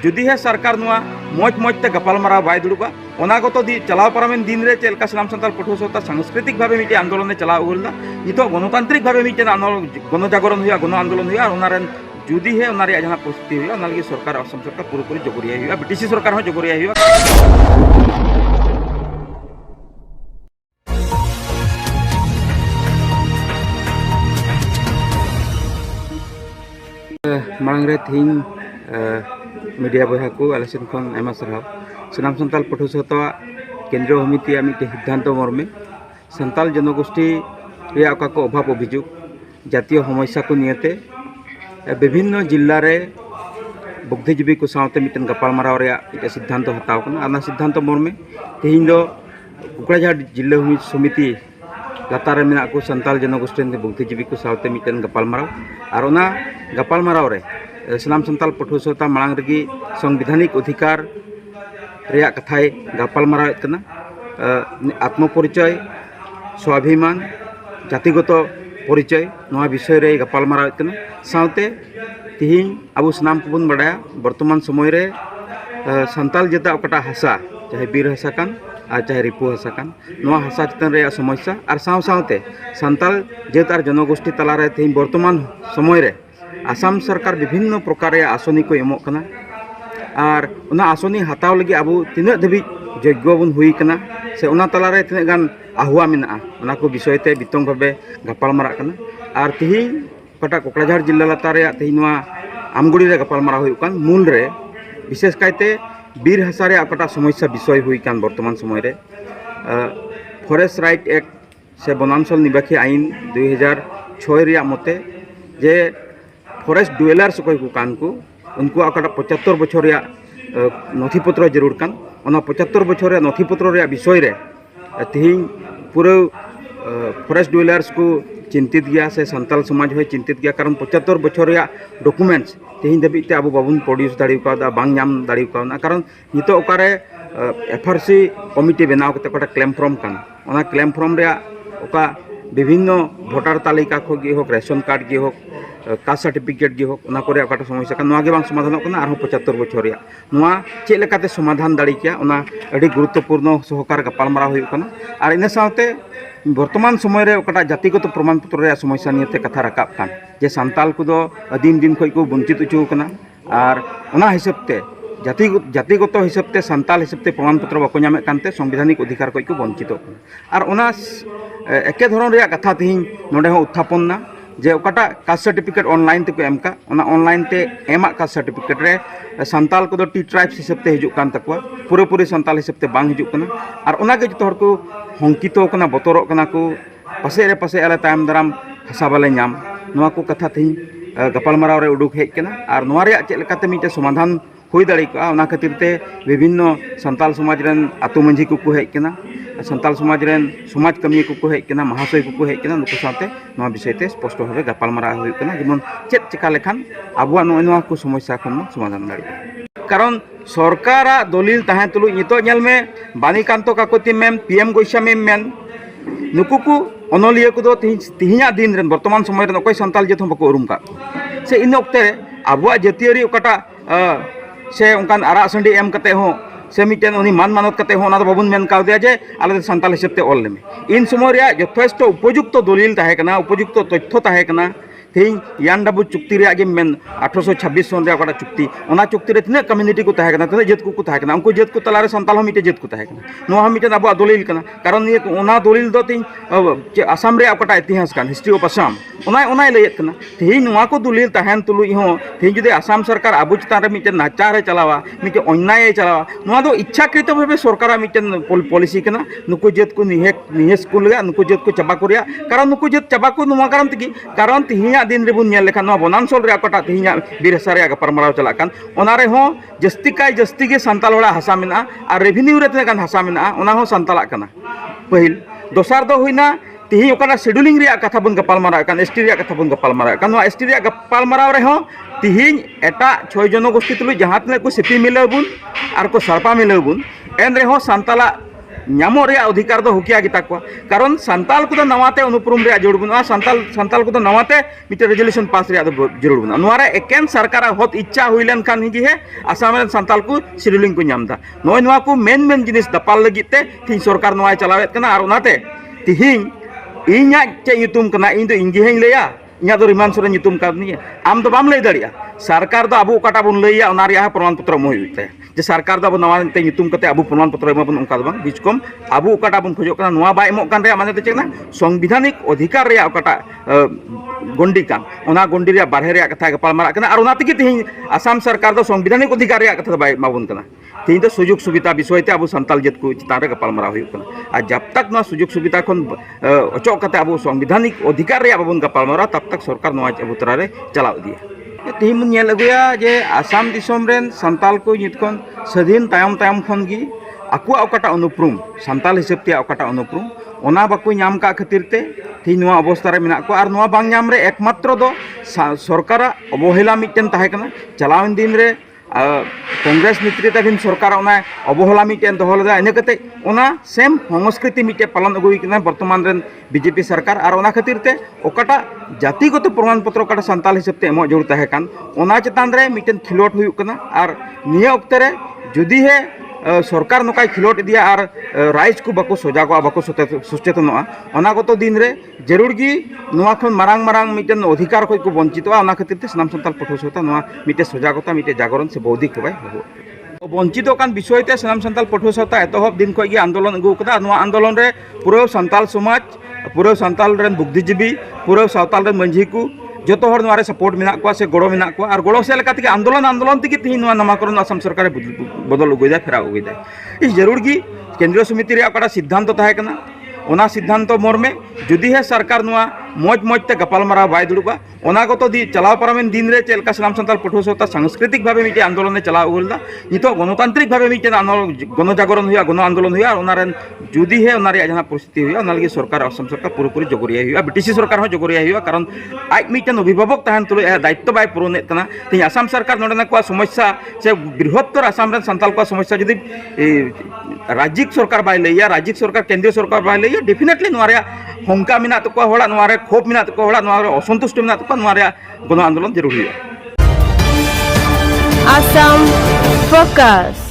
जुदी है सरकार नुआ मौज मौजते गपालमाराव बाय दुड़ुबा ओनागत दी चलाव पारामेन दिन रे चेलका सानाम सान्ताल पठुआ सत्ता सांस्कृतिक भावे मिटे आंदोलन चलाव अगुलदा नितो गणतांत्रिक भावे मिटे गणजागरण हुआ गण आंदोलन हुआ ओनारेन जुदी है ओना रे जहां परिस्थिति हुआ ओना लगी सरकार असम सरकार पूरी जगरिया हुआ ब्रिटिश सरकार हो जगरिया हुआ मांग रे थिंग मीडिया बहा को आलेसन खन आयमा सरहाव सानाम सान्ताल पठुआ सत्ता केंद्रीय समिति मिटे सिद्धांत मर्मे सान्ताल जनगोष्ठी रे ओका को अभाव अभियोग जातीय समस्या को नियते विभिन्न जिल्ला रे बुद्धिजीवी को सावते मिटन गपालमाराव रे इटा सिद्धांत हताव कना आना सिद्धांत मर्मे तेहिं दो कुकड़ाझाड़ जिल्ला समिति लातार मेना को सान्ताल जनगोष्ठी बुद्धिजीवी को सावते मिटन गपालमाराव और ओना गपालमाराव रे सानाम सान्ताल पठुआ सत्ता मांग रेगी संविधानिक अधिकार रेया कथाय गपालमाराव कना आत्मपरिचय स्वाभिमान जातिगत परिचय नवा विषय रे गपालमाराव कना सावते तिहिं आबो सानाम कोबन बडाया वर्तमान समय रे सान्ताल जाता ओकटा हासा चाहे बीर हासा कान और चाहे रिपु हासा कान नवा हासा चेतन रे समस्या और साव सावते सान्ताल जात और जनगोष्ठी तलारे तिहिं वर्तमान समय रे आसाम सरकार विभिन्न प्रकार आसनी को एमोग कना और उना आसनी हताव लगी आबो तिना धबी योग्य बन हुई कना से उना तलारे तिना गान आहुआ मेना उना को विषय ते बितंग भाबे गपालमारा कना और तिहिं कटा कोकड़ाझाड़ जिला लातार तिहिं नवा आमगुड़ी रे गपालमारा हुई कान मूल रे विशेष कायते बीर हासा रे कटा समस्या विषय हुई कान वर्तमान समय रे फॉरेस्ट राइट एक्ट से वनांचल निवासी आईन 2006 रे मते जे फॉरेस्ट डुएलर्स को कान को उनको अकटा 75 बछर रे नथिपत्र जरूर कान ओना 75 बछर रे नथिपत्र रे विषय रे तिहिं पूरा फॉरेस्ट डुएलर्स को चिंतित गया से सान्ताल समाज हो चिंतित गया कारण 75 बछर रे डॉक्यूमेंट्स तिहिं धबिते आबो बाबुन प्रोड्यूस दाड़ी का बांग नाम दाड़ी का कारण नितो ओकारे एफआरसी कमिटी बनाव कते कटा क्लेम फॉर्म कान ओना क्लेम फॉर्म रे ओका विभिन्न भोटार तालिका को गे होक रेशन कार्ड गे होक कास्ट सर्टिफिकेट गे होक ओना करे ओकाटा समस्या कान नोआ गे बांग समाधान कना आरो 75 बछर रे नोआ चे लेकाते समाधान दाड़ी किया ओना अडी गुरुत्वपूर्ण सहकार गपालमारा हुई काना और इन साथे वर्तमान समय रे ओकाटा जातिगत प्रमाण पत्र रे समस्या नियते कथा राकाब कान जे सान्ताल को दो दिन दिन खय को वंचित उचु कना और ओना हिसाबते जातिगत हिसाबते सान्ताल हिसाबते प्रमाण पत्र बाको नामे कानते संविधानिक अधिकार खय को वंचित और ओना एके धरन रे कथा तिहिं नोडे हो उत्थापन ना जे ओकाटा कास्ट सर्टिफिकेट ऑनलाइन ते को एमका ओना ऑनलाइन ते एमा कास्ट सर्टिफिकेट रे सान्ताल को दो टी ट्राइब्स हिसाबते हिजुक कान तकवा पूरे सान्ताल हिसाबते बांग हिजुक कना और ओना गे जतो हर को हंकितो कना बतरो कना को पासे आले तायम दाराम हासा बाले नाम नोआ को कथा तिहिं गपालमाराव रे उडुक हेज कना और नोआ रे चेक लेकाते मिटे समाधान हुई दाड़ी का ओना खातिर ते विभिन्न सान्ताल समाज रेन आतु मंझी को हेज कना सान्ताल समाज रेन समाज कमी को हेज कना महाशय को हेज कना नुकु साथे नोआ विषय ते स्पष्ट भावे गपालमारा हुई कना जेमन चेक चिका लेखान आबुआ नोआ को समस्या खन समाधान दाड़ी कारण सरकार दलिल ताहें तुलु नितो नेल में बानीकांतो काकति मेम पीएम गोस्वामी मेम नुकु को अनलिया को दो तिहिया दिन रेन वर्तमान समय रेन ओकय सान्ताल जेथ बको उरुम का से इन ओक्ते आबुआ जातीयरी ओकाटा से उनकान आरा संडी एम कते हो से मिटेन उनी मान मानत कते हो ओना दो बाबुन मेन काव दिया जे आले सान्ताल हिसाबते ऑल लेमे इन समय रे यथेष्ट उपयुक्त दलिल ताहे कना उपयुक्त तथ्य ताहे कना तेहिं यानडाबू चुक्ति रे मेन 1826 सन रे ओकाटा चुक्ति ओना चुक्ति रे तिना कम्युनिटी को ताहे कना तिना जेत को ताहे कना उनको जेत को तलारे सान्ताल हो मिटे जेत को ताहे कना नोआ हो मिटे आबो दलिल कना कारण ये ओना दलिल दो तिं आसाम रे ओकाटा इतिहास कान हिस्ट्री ऑफ आसाम ओना लयत कना तेहिं नोआ को दलिल ताहेन तुलुई हो तेहिं जुदि आसाम सरकार आबो चितान रे मिटे नाचार रे चलावा मिटे अन्याय चलावा नोआ दो इच्छाकृत भावे सरकार मिटे पॉलिसी कना नुकु जेत को निहेस को लगा नुकु जेत को चाबा को रिया कारण नुकु जेत चाबा को नोआ कारण तिगी कारण तिहिं दिन रे बुन नेल लेखान नोआ बनांचल रे ओकाटा तिहिं बीर हासा रे गपालमाराव चला कान ओना रे हो जस्ती गे सान्ताल होड़ा हासा मेना और रेभिन्यू रे तिना गान हासा मेना ओना हो सान्ताला काना पहिल दोसार दो हुइना तिहिं ओकाटा शेड्यूलिंग रे कथा बन गपालमाराव कान एसटी रे कथा बन गपालमाराव कान नोआ एसटी रे गपालमाराव रे हो तिहिं एटा 6 जनगोष्ठी तुलु जहां तिना को सिपी मिलाव बुन और को सरपा मिलाव बुन एन रे हो सान्ताला ᱧᱟᱢᱚᱜ ᱨᱮᱭᱟᱜ ᱚᱫᱷᱤᱠᱟᱨ ᱫᱚ ᱦᱩᱠᱤᱭᱟ ᱜᱮᱛᱟ ᱠᱚᱣᱟ ᱠᱟᱨᱚᱱ ᱥᱟᱱᱛᱟᱞ ᱠᱚᱫᱚ ᱱᱟᱣᱟᱛᱮ ᱚᱱᱩᱯᱨᱩᱢ ᱨᱮᱭᱟᱜ ᱡᱟᱹᱨᱩᱲ ᱵᱟᱹᱱᱩᱜᱼᱟ ᱥᱟᱱᱛᱟᱞ ᱠᱚᱫᱚ ᱱᱟᱣᱟᱛᱮ ᱢᱤᱫᱴᱮᱱ ᱨᱮᱡᱩᱞᱮᱥᱚᱱ ᱯᱟᱥ ᱨᱮᱭᱟᱜ ᱫᱚ ᱡᱟᱹᱨᱩᱲ ᱵᱟᱹᱱᱩᱜᱼᱟ ᱱᱚᱣᱟ ᱨᱮ ᱮᱠᱮᱱ ᱥᱚᱨᱠᱟᱨᱟᱜ ᱦᱚᱛ ᱤᱪᱪᱷᱟ ᱦᱩᱭ ᱞᱮᱱᱠᱷᱟᱱ ᱜᱮ ᱟᱥᱟᱢ ᱨᱮᱱ ᱥᱟᱱᱛᱟᱞ ᱠᱚ ᱥᱤᱰᱩᱞᱤᱝ ᱠᱚ ᱧᱟᱢ ᱮᱫᱟ ᱱᱚᱣᱟ ᱠᱚ ᱢᱮᱱ ᱡᱤᱱᱤᱥ ᱫᱟᱯᱟᱞ ᱞᱟᱹᱜᱤᱫ te ᱛᱤᱦᱤᱧ ᱥᱚᱨᱠᱟর ᱱᱚᱣᱟᱭ ᱪᱟᱞᱟᱣᱮᱫ ᱠᱟᱱᱟ ᱟᱨ ᱚᱱᱟᱛᱮ ᱛᱤᱦᱤᱧ ᱤᱧᱟᱹᱜ ᱪᱮᱫ ᱧᱩᱛᱩᱢ ᱠᱟᱱᱟ ᱤᱧ ᱫᱚ ᱤᱧ ᱜᱮᱧ ᱞᱟᱹᱭᱟ ᱤᱧᱟᱹᱜ ᱫᱚ ᱨᱤᱢᱟᱱ ᱥᱚᱨᱮᱱ ᱧᱩᱛᱩᱢ ᱠᱟᱫᱤᱧᱟ ᱟᱢ ᱫᱚ ᱵᱟᱢ ᱞᱟᱹᱭ ᱫᱟᱲᱮᱭᱟᱜᱼᱟ ᱥᱚᱨᱠᱟর ᱫᱚ ᱟᱵᱚ ᱚᱠᱟᱴᱟᱜ ᱵᱚᱱ ᱞᱟᱹᱭᱟ ᱚᱱᱟ ᱨᱮᱭᱟᱜ ᱯᱨᱚᱢᱟᱱ ᱯᱚᱛᱨᱚ ᱮᱢ ᱦᱩᱭᱩᱜ ᱛᱟᱭᱟ ᱡᱮ ᱥᱚᱨᱠᱟর ᱫᱚ ᱟᱵᱚ ᱱᱟᱣᱟ ᱛᱮ ᱧᱩᱛᱩᱢ ᱠᱟᱛᱮ ᱟᱵᱚ ᱯᱨᱚᱢᱟᱱ ᱯᱚᱛᱨᱚ ᱮᱢᱟᱵᱚᱱ ᱚᱱᱠᱟ ᱫᱚ ᱵᱟᱝ ᱵᱤᱪᱠᱚᱢ ᱟᱵᱚ ᱚᱠᱟᱴᱟᱜ ᱵᱚᱱ ᱠᱷᱚᱡᱚᱜ ᱠᱟᱱᱟ ᱱᱚᱣᱟ ᱵᱟᱭ ᱮᱢᱚᱜ ᱠᱟᱱ ᱨᱮᱭᱟᱜ ᱢᱟᱱᱮ ᱫᱚ ᱪᱮᱫ ᱠᱟᱱᱟ ᱥᱚᱝᱵᱤᱫᱷᱟᱱᱤক ᱚᱫᱷᱤᱠᱟর ᱨᱮᱭᱟᱜ ᱚᱠᱟᱴᱟᱜ গন্ডি কান ওনা গন্ডি ᱨᱮᱭᱟᱜ ᱵᱟᱨᱦᱮ ᱨᱮᱭᱟᱜ ᱠᱟᱛᱷᱟ ᱜᱟᱯᱟᱞ ᱢᱟᱨᱟᱜ ᱠᱟᱱᱟ ᱟᱨ ᱚᱱᱟ ᱛᱮᱜᱮ ᱛᱤᱦᱤᱧ ᱟᱥᱟᱢ ᱥᱚᱨᱠᱟর ᱫᱚ ᱥᱚᱝᱵᱤᱫᱷᱟᱱᱤক ᱚᱫᱷᱤᱠᱟর ᱨᱮᱭᱟᱜ ᱠᱟᱛᱷᱟ ᱫᱚ ᱵᱟᱭ ᱮᱢᱟᱵᱚᱱ ᱠᱟᱱᱟ ᱛᱤᱦᱤᱧ ᱫᱚ ᱥᱩᱡᱳᱜᱽ ᱥᱩᱵᱤᱫᱷᱟ ᱵᱤᱥᱚᱭ ᱛᱮ ᱟᱵᱚ ᱥᱟᱱᱛᱟᱞ ᱡᱟᱹᱛ ᱠᱚ ᱪᱮᱛᱟᱱ ᱨᱮ ᱜᱟᱯᱟᱞ ᱢᱟᱨᱟᱣ ᱦᱩᱭᱩᱜ ᱠᱟᱱᱟ ᱟᱨ ᱡᱟᱵ ᱛᱟᱠ ᱱᱚᱣᱟ ᱥᱩᱡᱳᱜᱽ ᱥᱩᱵᱤᱫᱷᱟ ᱠᱷᱚᱱ ᱚᱪᱚᱜ ᱠᱟᱛᱮ ᱟᱵᱚ ᱥᱚᱝᱵᱤᱫᱷᱟᱱᱤক ᱚᱫᱷᱤᱠᱟর ᱨᱮᱭᱟᱜ ᱵᱟᱵᱚᱱ ᱜᱟᱯᱟল ᱢᱟᱨᱟᱣᱟ ᱛᱟᱵ ᱛᱟᱠ ᱥᱚᱨᱠᱟর ᱱᱚᱣᱟ ᱟᱵᱚ ᱛᱟᱞᱟᱨᱮ ᱪᱟᱞᱟᱣ ᱤᱫᱤᱭᱟ ᱛᱤᱦᱤᱧ ᱵᱚᱱ ᱧᱮᱞ ᱟᱹᱜᱩᱭᱟ ᱡᱮ ᱟᱥᱟᱢ ᱫᱤᱥᱚᱢ ᱨᱮᱱ ᱥᱟᱱᱛᱟᱞ ᱠᱚ ᱱᱤᱛ ᱠᱷᱚᱱ ᱥᱟᱹᱫᱷᱤᱱ ᱛᱟᱭᱚᱢ ᱠᱷᱚᱱ ᱜᱮ ᱟᱠᱚᱣᱟᱜ ᱚᱠᱟᱴᱟᱜ ᱚᱱᱩᱯᱨᱩᱢ ᱥᱟᱱᱛᱟᱞ ᱦᱤᱥᱟᱹᱵ ᱛᱮ ᱚᱠᱟᱴᱟᱜ ᱚᱱᱩᱯᱨᱩᱢ ᱚᱱᱟ ᱵᱟᱠᱚ ᱧᱟᱢ ᱠᱟᱜ ᱠᱷᱟᱹᱛᱤᱨ ᱛᱮ ᱛᱤᱦᱤᱧ ᱱᱚᱣᱟ ᱚᱵᱚᱥᱛᱷᱟ ᱨᱮ ᱢᱮᱱᱟᱜ ᱠᱚᱣᱟ ᱟᱨ ᱱᱚᱣᱟ ᱵᱟᱝ ᱧᱟᱢ ᱨᱮ ᱮᱠᱢᱟᱛᱨᱚ ᱫᱚ ᱥᱚᱨᱠᱟᱨᱟᱜ ᱚᱵᱚᱦᱮᱞᱟ ᱢᱤᱫᱴᱮᱱ ᱛᱟᱦᱮᱸ ᱠᱟᱱᱟ ᱪᱟᱞᱟᱣᱮᱱ ᱫᱤᱱ ᱨᱮ কংগ্রেস নেতৃত্বাধীন সরকার ওনা অবহেলা মিটেন দহ লেদা ইনা কাতে ওনা সেম সংস্কৃতি মিটে পালন আগুই কিনা বর্তমান রেন বিজেপি সরকার আর ওনা খাতির তে ওকাটা জাতিগত প্রমাণপত্র ওকাটা সান্তাল হিসাব তে এমো জরুর তাহে কান ওনা চেতান রে মিটেন খিলোট হুᱭᱩᱜ ᱠᱟᱱᱟ আর নিয়ে অক্তে রে যদি হে সরকার নকাই খিলোট ইদিয়া আর রাইজ को बाको सजागोआ बाको सचेतनोआ ओना गत दिन रे जरूर गी नोआ खन मारांग मारांग मिटेन अधिकार खय को वंचितोआ ओना खातिर ते सनाम सान्ताल पठो सता नोआ मिटे सजागता मिटे जागरण से बौद्धिक होबाय वंचित कान विषय ते सनाम सान्ताल पठो सता एतहब दिन खय गी आंदोलन अगु कदा नोआ आंदोलन रे पूरा सान्ताल समाज पूरा सान्ताल रेन बुद्धिजीवी पूरा सावताल रेन मंझी को जो हर नोआरे सपोर्ट मेना को से गड़ो मेना को और गड़ो से लेका तक आंदोलन तक तीन नामाकरण असम सरकार बदल उगुदा फेरा उगुदा इस जरूर की केंद्रीय समिति रे अकाटा सिद्धांत ताहे कना ओना सिद्धांत मर्मे जुदी है सरकार नोआ मौज मौजते गपाल मारा बाय दुड़बा ओना गत दी चलाव पारामेन दिन रे चेलका सनाम सान्ताल पठो सता सांस्कृतिक भावे मिटे आंदोलन चलाव उगुलदा नितो गणतांत्रिक भावे मिटे गण जागरण हुआ गण आंदोलन हुआ ओना रेन जुदी है ओना रे जहां परिस्थिति हुआ ओना लगी सरकार असम सरकार पूरी जगरिया हुआ बीटीसी सरकार हो जगरिया हुआ कारण आज मिटे अभिभावक तहन तुल दायित्व बाय पूरण तना ती असम सरकार नोडना को समस्या से बृहत्तर असम रेन सान्ताल को समस्या जुदी राज्यिक सरकार बाय लैया राज्यिक सरकार केंद्रीय सरकार बाय लैया डेफिनेटली नोआ रे हंका मेना तको होड़ा नोआ रे खोप मेना तको होड़ा नोआ रे असंतुष्ट मेना तको नोआ रे गण आंदोलन जरूर हुआ Assam Focus.